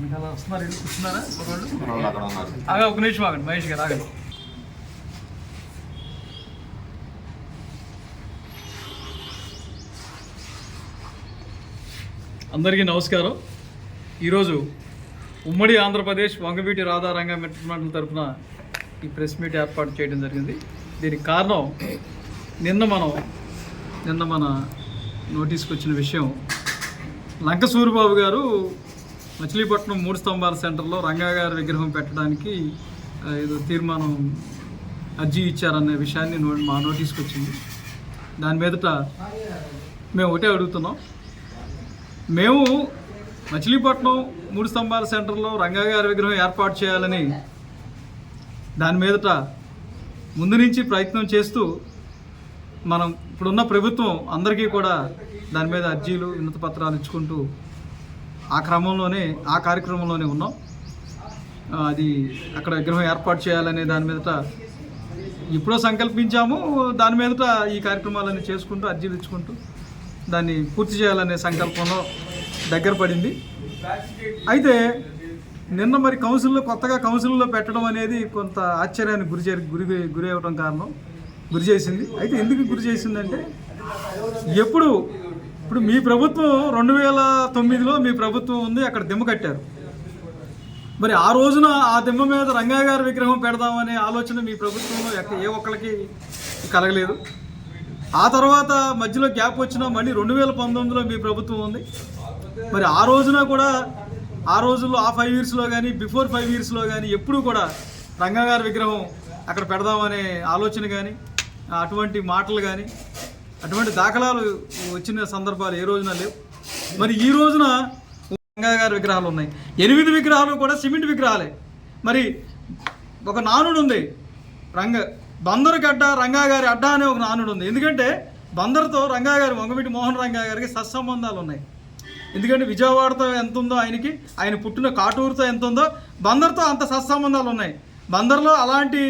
వెనకాల వస్తున్నారు, ఇల్లు కూర్చున్నారా ఆగా? ఒక నిమిషం ఆగండి మహేష్ గారు, ఆగండి. అందరికీ నమస్కారం. ఈరోజు ఉమ్మడి ఆంధ్రప్రదేశ్ వంగవీటి రాధారంగ మిత్రమండలి తరఫున ఈ ప్రెస్ మీట్ ఏర్పాటు చేయడం జరిగింది. దీనికి కారణం నిన్న మన నోటీస్కి వచ్చిన విషయం, లంక సూరిబాబు గారు మచిలీపట్నం 3 స్తంభాల సెంటర్లో రంగా గారి విగ్రహం పెట్టడానికి ఏదో తీర్మానం అర్జీ ఇచ్చారనే విషయాన్ని మా నోటీస్కి వచ్చింది. దాని మీదట మేము ఒకటే అడుగుతున్నాం. మేము మచిలీపట్నం 3 స్తంభాల సెంటర్లో రంగా గారి విగ్రహం ఏర్పాటు చేయాలని దాని మీదట ముందు నుంచి ప్రయత్నం చేస్తూ మనం ఇప్పుడున్న ప్రభుత్వం అందరికీ కూడా దాని మీద అర్జీలు వినతి పత్రాలు ఇచ్చుకుంటూ ఆ కార్యక్రమంలోనే ఉన్నాం. అది అక్కడ విగ్రహం ఏర్పాటు చేయాలనే దాని మీదట ఇప్పుడో సంకల్పించాము. దాని మీదట ఈ కార్యక్రమాలన్నీ చేసుకుంటూ అర్జీలు ఇచ్చుకుంటూ దాన్ని పూర్తి చేయాలనే సంకల్పంలో దగ్గర పడింది. అయితే నిన్న మరి కొత్తగా కౌన్సిల్లో పెట్టడం అనేది కొంత ఆశ్చర్యానికి గురి అవ్వడం గురి చేసింది. అయితే ఎందుకు గురి చేసిందంటే, ఇప్పుడు మీ ప్రభుత్వం 2009లో మీ ప్రభుత్వం ఉంది, అక్కడ దిమ్మ కట్టారు. మరి ఆ రోజున ఆ దిమ్మ మీద రంగా గారి విగ్రహం పెడదామనే ఆలోచన మీ ప్రభుత్వంలో ఏ ఒక్కరికి కలగలేదు. ఆ తర్వాత మధ్యలో గ్యాప్ వచ్చినా మళ్ళీ 2019లో మీ ప్రభుత్వం ఉంది. మరి ఆ రోజున కూడా ఆ రోజుల్లో ఆ 5 ఇయర్స్లో కానీ బిఫోర్ 5 ఇయర్స్లో కానీ ఎప్పుడూ కూడా రంగా గారి విగ్రహం అక్కడ పెడదామనే ఆలోచన కానీ అటువంటి మాటలు కానీ అటువంటి దాఖలాలు వచ్చిన సందర్భాలు ఏ రోజున లేవు. మరి ఈ రోజున రంగా గారి విగ్రహాలు ఉన్నాయి. 8 విగ్రహాలు కూడా సిమెంట్ విగ్రహాలే. మరి ఒక నానుడు ఉంది, బందరుగడ్డ రంగా గారి అడ్డ అనే ఒక నానుడు ఉంది. ఎందుకంటే బందరుతో రంగా గారి వంగవీటి మోహన్ రంగా గారికి సత్సంబంధాలు ఉన్నాయి. ఎందుకంటే విజయవాడతో ఎంత ఉందో ఆయన పుట్టిన కాటూరుతో ఎంత ఉందో బందర్తో అంత సత్సంబంధాలు ఉన్నాయి. బందర్లో అలాంటి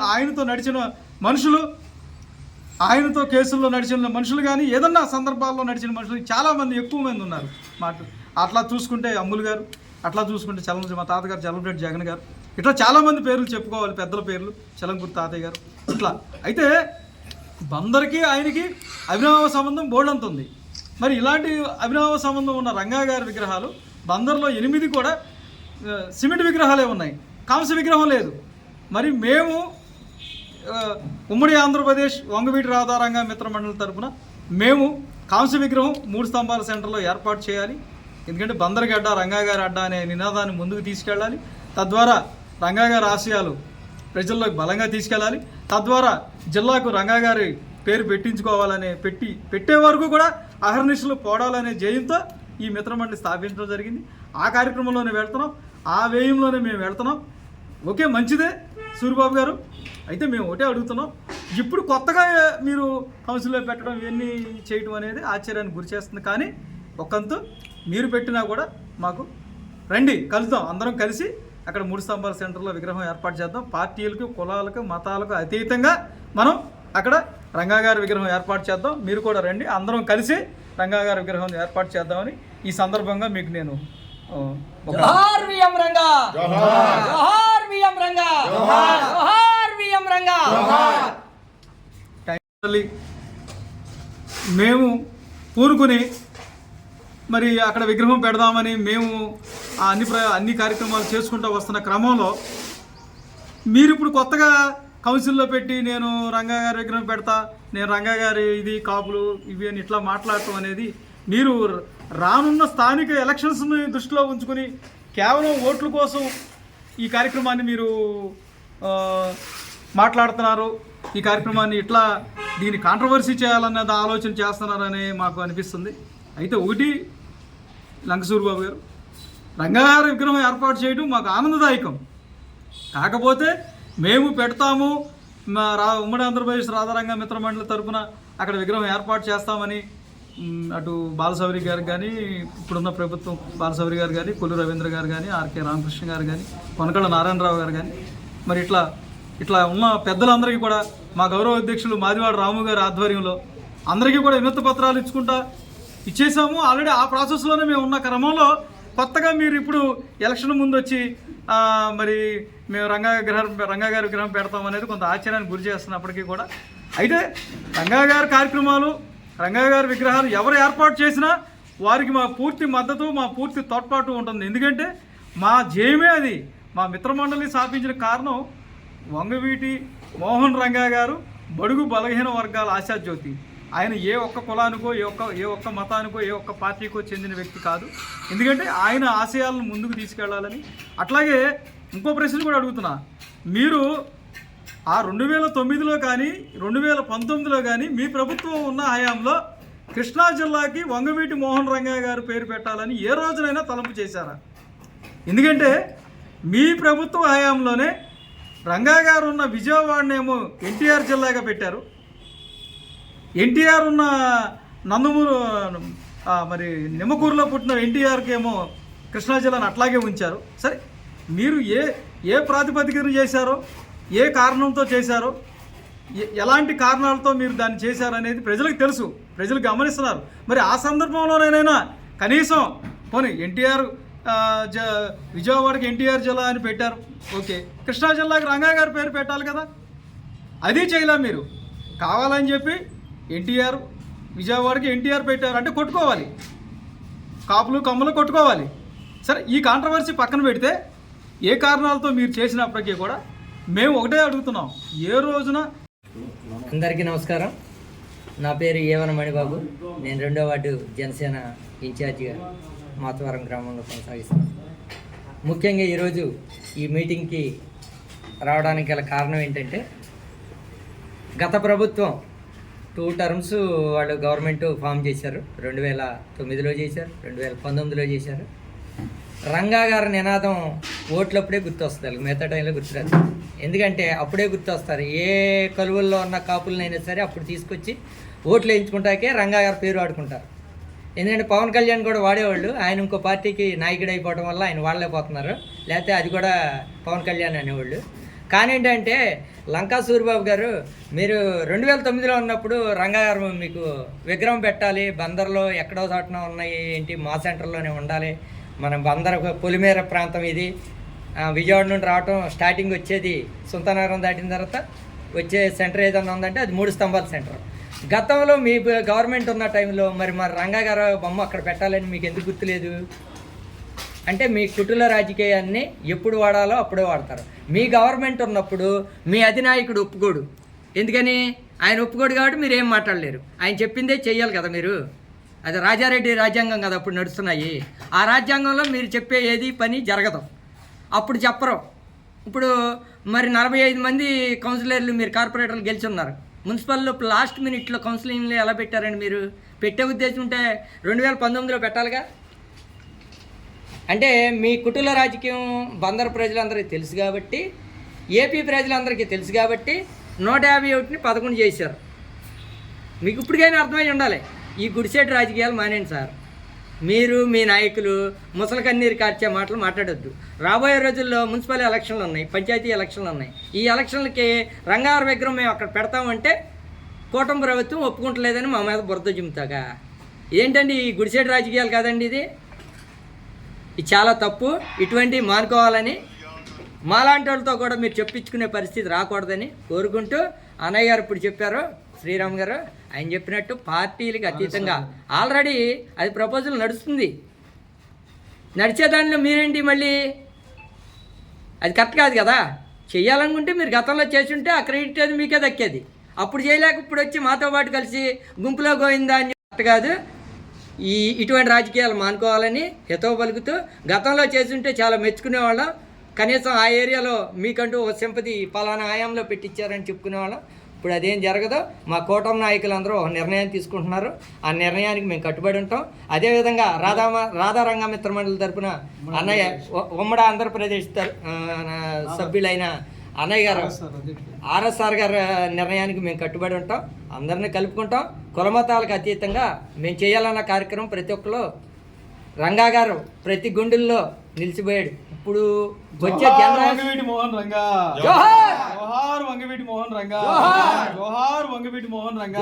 ఆయనతో నడిచిన మనుషులు, ఆయనతో కేసుల్లో నడిచిన మనుషులు కానీ ఏదన్నా సందర్భాల్లో నడిచిన మనుషులు చాలామంది, ఎక్కువ మంది ఉన్నారు. అట్లా చూసుకుంటే అమ్ములు గారు, అట్లా చూసుకుంటే మా తాతగారు చలంరెడ్డి జగన్ గారు, ఇట్లా చాలామంది పేర్లు చెప్పుకోవాలి, పెద్దల పేర్లు, చలంకూరు తాతయ్య గారు ఇట్లా. అయితే బందర్కి ఆయనకి అవినావ సంబంధం బోర్డంత ఉంది. మరి ఇలాంటి అవినావ సంబంధం ఉన్న రంగా గారి విగ్రహాలు బందర్లో 8 కూడా సిమెంట్ విగ్రహాలే ఉన్నాయి, కాంస్య విగ్రహం లేదు. మరి మేము ఉమ్మడి ఆంధ్రప్రదేశ్ వంగవీటి రాధారంగ మిత్రమండలి తరఫున మేము కాంస్య విగ్రహం 3 స్తంభాల సెంటర్లో ఏర్పాటు చేయాలి. ఎందుకంటే బందరుగడ్డ రంగా గారి అడ్డ అనే నినాదాన్ని ముందుకు తీసుకెళ్ళాలి. తద్వారా రంగా గారి ఆశయాలు ప్రజల్లోకి బలంగా తీసుకెళ్ళాలి. తద్వారా జిల్లాకు రంగా గారి పేరు పెట్టించుకోవాలనే పెట్టే వరకు కూడా అహర్నిశలు పోడాలనే జయంతో ఈ మిత్రమండలి స్థాపించడం జరిగింది. ఆ కార్యక్రమంలోనే వెళ్తున్నాం, ఆ వ్యయంలోనే మేము వెళ్తున్నాం. ఓకే, మంచిదే సూరిబాబు గారు. అయితే మేము ఒకటే అడుగుతున్నాం, ఇప్పుడు కొత్తగా మీరు కౌన్సిల్లో పెట్టడం ఇవన్నీ చేయటం అనేది ఆశ్చర్యానికి గురి చేస్తుంది. కానీ ఒకంతు మీరు పెట్టినా కూడా మాకు రండి, కలుద్దాం, అందరం కలిసి అక్కడ 3 స్తంభాల సెంటర్లో విగ్రహం ఏర్పాటు చేద్దాం. పార్టీలకు, కులాలకు, మతాలకు అతీతంగా మనం అక్కడ రంగా గారి విగ్రహం ఏర్పాటు చేద్దాం. మీరు కూడా రండి, అందరం కలిసి రంగా గారి విగ్రహం ఏర్పాటు చేద్దామని ఈ సందర్భంగా మీకు నేను మేము పూనుకుని మరి అక్కడ విగ్రహం పెడదామని మేము అన్ని కార్యక్రమాలు చేసుకుంటూ వస్తున్న క్రమంలో మీరు ఇప్పుడు కొత్తగా కౌన్సిల్లో పెట్టి నేను రంగా గారి విగ్రహం పెడతా, నేను రంగా గారి ఇది కాపులు ఇవి అని ఇట్లా మాట్లాడటం అనేది, మీరు రానున్న స్థానిక ఎలక్షన్స్ని దృష్టిలో ఉంచుకొని కేవలం ఓట్ల కోసం ఈ కార్యక్రమాన్ని మీరు మాట్లాడుతున్నారు. ఈ కార్యక్రమాన్ని ఇట్లా దీన్ని కాంట్రవర్సీ చేయాలన్నది ఆలోచన చేస్తున్నారని మాకు అనిపిస్తుంది. అయితే ఒకటి లంక సూరిబాబు గారు, రంగా గారి విగ్రహం ఏర్పాటు చేయడం మాకు ఆనందదాయకం. కాకపోతే మేము పెడతాము, ఉమ్మడి ఆంధ్రప్రదేశ్ రాధారంగ మిత్రమండలి తరఫున అక్కడ విగ్రహం ఏర్పాటు చేస్తామని అటు బాలశౌరి గారు కానీ, ఇప్పుడున్న ప్రభుత్వం బాలశౌరి గారు కానీ, కొల్లు రవీంద్ర గారు కానీ, ఆర్కే రామకృష్ణ గారు కానీ, కొనకళ్ళ నారాయణరావు గారు కానీ, మరి ఇట్లా ఉన్న పెద్దలందరికీ కూడా మా గౌరవ అధ్యక్షులు మాదివాడ రాము గారి ఆధ్వర్యంలో అందరికీ కూడా వినతి పత్రాలు ఇచ్చేసాము. ఆల్రెడీ ఆ ప్రాసెస్లోనే మేము ఉన్న క్రమంలో కొత్తగా మీరు ఇప్పుడు ఎలక్షన్ ముందు వచ్చి మరి మేము రంగా గారి విగ్రహం పెడతాం అనేది కొంత ఆశ్చర్యానికి గురి చేస్తున్నప్పటికీ కూడా అయితే రంగా గారి కార్యక్రమాలు, రంగా గారి విగ్రహాలు ఎవరు ఏర్పాటు చేసినా వారికి మా పూర్తి మద్దతు, మా పూర్తి తోడ్పాటు ఉంటుంది. ఎందుకంటే మా జయమే అది. మా మిత్రమండలి స్థాపించిన కారణం వంగవీటి మోహన్ రంగా గారు బడుగు బలహీన వర్గాల ఆశాజ్యోతి. ఆయన ఏ ఒక్క కులానికో ఏ ఒక్క మతానికో ఏ ఒక్క పార్టీకో చెందిన వ్యక్తి కాదు. ఎందుకంటే ఆయన ఆశయాలను ముందుకు తీసుకెళ్లాలని. అట్లాగే ఇంకో ప్రశ్న కూడా అడుగుతున్నా, మీరు ఆ 2009లో కానీ 2019లో కానీ మీ ప్రభుత్వం ఉన్న హయాంలో కృష్ణా జిల్లాకి వంగవీటి మోహన్ రంగా గారు పేరు పెట్టాలని ఏ రోజునైనా తలంపు చేశారా? ఎందుకంటే మీ ప్రభుత్వ హయాంలోనే రంగా గారు ఉన్న విజయవాడనేమో ఎన్టీఆర్ జిల్లాగా పెట్టారు, ఎన్టీఆర్ ఉన్న నందమూరు మరి నిమ్మకూరులో పుట్టిన ఎన్టీఆర్కి ఏమో కృష్ణా జిల్లాను అట్లాగే ఉంచారు. సరే, మీరు ఏ ప్రాతిపదికన చేశారో, ఏ కారణంతో చేశారో, ఎలాంటి కారణాలతో మీరు దాన్ని చేశారనేది ప్రజలకు తెలుసు, ప్రజలు గమనిస్తున్నారు. మరి ఆ సందర్భంలోనైనా కనీసం పోనీ ఎన్టీఆర్ విజయవాడకి ఎన్టీఆర్ జిల్లా అని పెట్టారు, ఓకే, కృష్ణా జిల్లాకి రంగా గారి పేరు పెట్టాలి కదా, అది చేయలే. మీరు కావాలని చెప్పి ఎన్టీఆర్ విజయవాడకి ఎన్టీఆర్ పెట్టారు అంటే కొట్టుకోవాలి, కాపులు కమ్ములు కొట్టుకోవాలి. సరే, ఈ కాంట్రవర్సీ పక్కన పెడితే ఏ కారణాలతో మీరు చేసినప్పటికీ కూడా మేము ఒకటే అడుగుతున్నాం, ఏ రోజున. అందరికీ నమస్కారం. నా పేరు ఏవన మణిబాబు. నేను 2వ వార్డు జనసేన ఇన్ఛార్జిగా మాతవరం గ్రామంలో కొనసాగిస్తున్నాను. ముఖ్యంగా ఈరోజు ఈ మీటింగ్కి రావడానికి గల కారణం ఏంటంటే, గత ప్రభుత్వం 2 టర్మ్స్ వాళ్ళు గవర్నమెంట్ ఫామ్ చేశారు. 2009లో చేశారు, 2019లో చేశారు. రంగా గారి నినాదం ఓట్లప్పుడే గుర్తొస్తుంది, మిగతా టైంలో గుర్తురాదు. ఎందుకంటే అప్పుడే గుర్తొస్తారు. ఏ కలువల్లో ఉన్న కాపులనైనా సరే అప్పుడు తీసుకొచ్చి ఓట్లు వేయించుకుంటాకే రంగా గారి పేరు వాడుకుంటారు. ఎందుకంటే పవన్ కళ్యాణ్ కూడా వాడేవాళ్ళు. ఆయన ఇంకో పార్టీకి నాయకుడు అయిపోవడం వల్ల ఆయన వాడలేకపోతున్నారు, లేకపోతే అది కూడా పవన్ కళ్యాణ్ అనేవాళ్ళు. కానీ ఏంటంటే లంకా సూరిబాబు గారు, మీరు 2009లో ఉన్నప్పుడు రంగా గారు మీకు విగ్రహం పెట్టాలి, బందర్లో ఎక్కడో చోటన ఉన్నాయి ఏంటి, మా సెంటర్లోనే ఉండాలి, మనం బందర్ పొలిమేర ప్రాంతం ఇది, విజయవాడ నుండి రావటం స్టార్టింగ్ వచ్చేది సుల్తానగరం దాటిన తర్వాత వచ్చే సెంటర్ ఏదన్నా ఉందంటే అది 3 స్తంభాల సెంటర్. గతంలో మీ గవర్నమెంట్ ఉన్న టైంలో మరి రంగా గారు బొమ్మ అక్కడ పెట్టాలని మీకు ఎందుకు గుర్తులేదు? అంటే మీ కుటుంబ రాజకీయాన్ని ఎప్పుడు వాడాలో అప్పుడే వాడతారు. మీ గవర్నమెంట్ ఉన్నప్పుడు మీ అధినాయకుడు ఒప్పుకోడు. ఎందుకని? ఆయన ఒప్పుకోడు కాబట్టి మీరు ఏం మాట్లాడలేరు. ఆయన చెప్పిందే చెయ్యాలి కదా మీరు. అది రాజారెడ్డి రాజ్యాంగం కదా అప్పుడు నడుస్తున్నాయి. ఆ రాజ్యాంగంలో మీరు చెప్పే ఏది పని జరగదు, అప్పుడు చెప్పరు. ఇప్పుడు మరి 45 మంది కౌన్సిలర్లు మీరు కార్పొరేటర్లు గెలిచి ఉన్నారు. మున్సిపల్లో లాస్ట్ మినిట్లో కౌన్సిలింగ్లో ఎలా పెట్టారండి? మీరు పెట్టే ఉద్దేశం ఉంటే 2019లో పెట్టాలిగా. అంటే మీ కుటుంబ రాజకీయం బందర్ ప్రజలందరికీ తెలుసు కాబట్టి, ఏపీ ప్రజలందరికీ తెలుసు కాబట్టి 151ని 11 చేశారు. మీకు ఇప్పటికైనా అర్థమై ఉండాలి. ఈ గుడిసేటి రాజకీయాలు మానేయండి సార్. మీరు మీ నాయకులు ముసలి కన్నీరు కార్చే మాటలు మాట్లాడొద్దు. రాబోయే రోజుల్లో మున్సిపల్ ఎలక్షన్లు ఉన్నాయి, పంచాయతీ ఎలక్షన్లు ఉన్నాయి. ఈ ఎలక్షన్లకి రంగారావు విగ్రహం మేము అక్కడ పెడతామంటే కూటమి ప్రభుత్వం ఒప్పుకుంటలేదని మా మీద బురద జిమ్ముతాగా. ఏంటండి ఈ గుడిసేటి రాజకీయాలు కాదండి ఇది చాలా తప్పు. ఇటువంటివి మానుకోవాలని, మాలాంటి వాళ్ళతో కూడా మీరు చెప్పించుకునే పరిస్థితి రాకూడదని కోరుకుంటూ, అన్నయ్య గారు ఇప్పుడు చెప్పారు, శ్రీరామ్ గారు ఆయన చెప్పినట్టు పార్టీలకు అతీతంగా ఆల్రెడీ అది ప్రపోజల్ నడుస్తుంది. నడిచేదానిలో మీరేంటి మళ్ళీ? అది కరెక్ట్ కాదు కదా. చెయ్యాలనుకుంటే మీరు గతంలో చేసి ఉంటే ఆ క్రెడిట్ అది మీకే దక్కేది. అప్పుడు చేయలేక ఇప్పుడు వచ్చి మాతో పాటు కలిసి గుంపులో గోయిందా అని కరెక్ట్ కాదు. ఇటువంటి రాజకీయాలు మానుకోవాలని హితవు పలుకుతూ, గతంలో చేసి ఉంటే చాలా మెచ్చుకునేవాళ్ళం. కనీసం ఆ ఏరియాలో మీకంటూ ఒక సింపతి పలానా ఆయాంలో పెట్టించారని చెప్పుకునేవాళ్ళం. ఇప్పుడు అదేం జరగదు. మా కూటమి నాయకులందరూ ఒక నిర్ణయం తీసుకుంటున్నారు. ఆ నిర్ణయానికి మేము కట్టుబడి ఉంటాం. అదేవిధంగా రాధా రంగా మిత్ర మండలి తరపున అన్నయ్య ఉమ్మడి ఆంధ్రప్రదేశ్ సభ్యులైన అన్నయ్య గారు ఆర్ఎస్ఆర్ గారి నిర్ణయానికి మేము కట్టుబడి ఉంటాం. అందరినీ కలుపుకుంటాం. కులమతాలకు అతీతంగా మేము చేయాలన్న కార్యక్రమం ప్రతి ఒక్కరు రంగా గారు ప్రతి గుండెల్లో నిలిచిపోయాడు. ఇప్పుడు వచ్చే వంగవీటి మోహన్ రంగా, జోహార్ వంగవీటి మోహన్ రంగా, జోహార్ వంగవీటి మోహన్ రంగా.